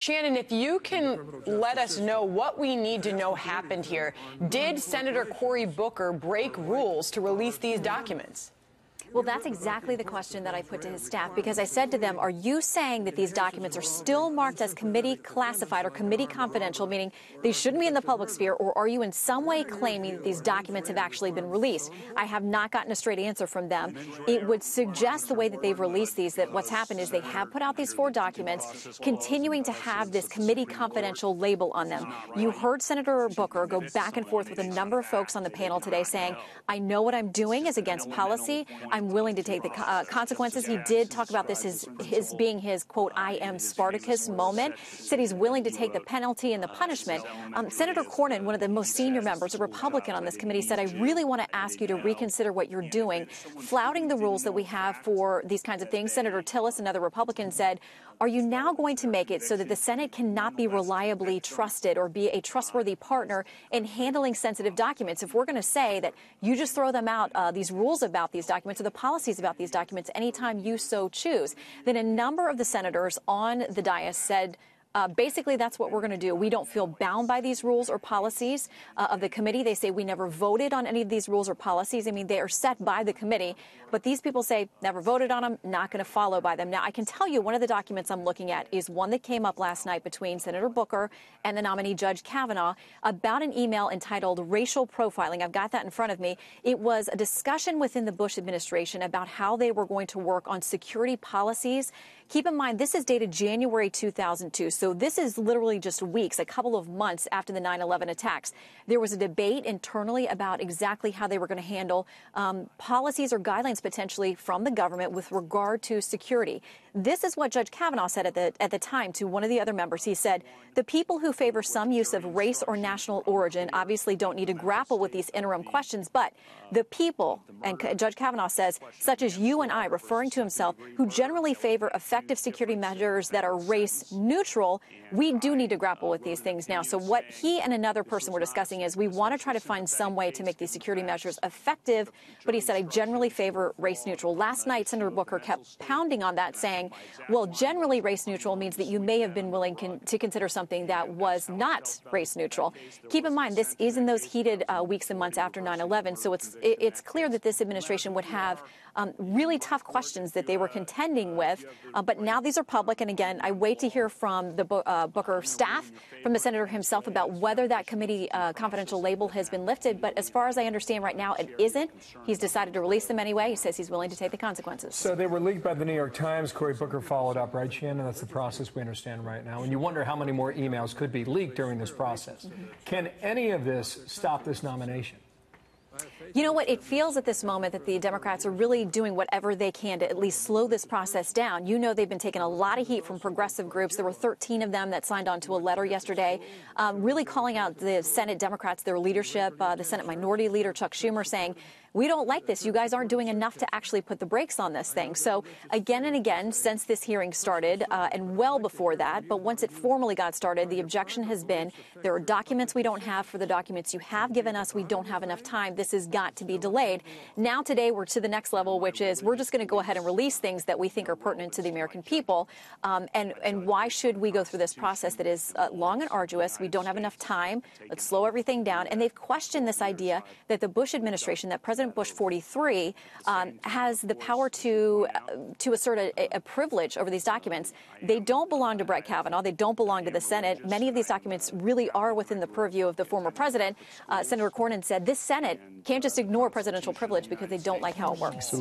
Shannon, if you can let us know what we need to know happened here. Did Senator Cory Booker break rules to release these documents? Well, that's exactly the question that I put to his staff, because I said to them, are you saying that these documents are still marked as committee classified or committee confidential, meaning they shouldn't be in the public sphere, or are you in some way claiming that these documents have actually been released? I have not gotten a straight answer from them. It would suggest the way that they've released these, that what's happened is they have put out these 4 documents, continuing to have this committee confidential label on them. You heard Senator Booker go back and forth with a number of folks on the panel today saying, I know what I'm doing is against policy. I'm willing to take the consequences. He did talk about this as being his, quote, I am Spartacus moment. Said he's willing to take the penalty and the punishment. Senator Cornyn, one of the most senior members, a Republican on this committee, said, I really want to ask you to reconsider what you're doing, flouting the rules that we have for these kinds of things. Senator Tillis, another Republican, said, are you now going to make it so that the Senate cannot be reliably trusted or be a trustworthy partner in handling sensitive documents? If we're going to say that you just throw them out, these rules about these documents or the policies about these documents anytime you so choose, then a number of the senators on the dais said, basically, that's what we're going to do. We don't feel bound by these rules or policies of the committee. They say we never voted on any of these rules or policies. I mean, they are set by the committee. But these people say never voted on them, not going to follow by them. Now, I can tell you one of the documents I'm looking at is one that came up last night between Senator Booker and the nominee Judge Kavanaugh about an email entitled Racial Profiling. I've got that in front of me. It was a discussion within the Bush administration about how they were going to work on security policies. Keep in mind, this is dated January 2002, so this is literally just weeks, a couple of months after the 9/11 attacks. There was a debate internally about exactly how they were going to handle policies or guidelines potentially from the government with regard to security. This is what Judge Kavanaugh said at the time to one of the other members. He said, the people who favor some use of race or national origin obviously don't need to grapple with these interim questions, but the people, and Judge Kavanaugh says, such as you and I, referring to himself, who generally favor effective security measures that are race neutral, we do need to grapple with these things now. So what he and another person were discussing is we want to try to find some way to make these security measures effective, but he said, I generally favor race neutral. Last night, Senator Booker kept pounding on that, saying, well, generally race neutral means that you may have been willing to consider something that was not race neutral. Keep in mind, this is in those heated weeks and months after 9/11, so it's clear that this administration would have really tough questions that they were contending with, but now these are public, and again, I wait to hear from the Booker staff, from the senator himself, about whether that committee confidential label has been lifted, but as far as I understand right now, it isn't. He's decided to release them anyway. He says he's willing to take the consequences. So they were leaked by the New York Times. Cory Booker followed up, right, Shannon? That's the process we understand right now. And you wonder how many more emails could be leaked during this process. Can any of this stop this nomination? You know what? It feels at this moment that the Democrats are really doing whatever they can to at least slow this process down. You know, they've been taking a lot of heat from progressive groups. There were 13 of them that signed on to a letter yesterday, really calling out the Senate Democrats, their leadership, the Senate Minority Leader Chuck Schumer, saying, we don't like this. You guys aren't doing enough to actually put the brakes on this thing. So again and again, since this hearing started, and well before that, but once it formally got started, the objection has been there are documents we don't have. For the documents you have given us, we don't have enough time. This has got to be delayed. Now today we're to the next level, which is we're just going to go ahead and release things that we think are pertinent to the American people. And why should we go through this process that is long and arduous? We don't have enough time. Let's slow everything down. And they've questioned this idea that the Bush administration, that President Bush 43 has the power to assert a privilege over these documents. They don't belong to Brett Kavanaugh. They don't belong to the Senate. Many of these documents really are within the purview of the former president. Senator Cornyn said this Senate can't just ignore presidential privilege because they don't like how it works.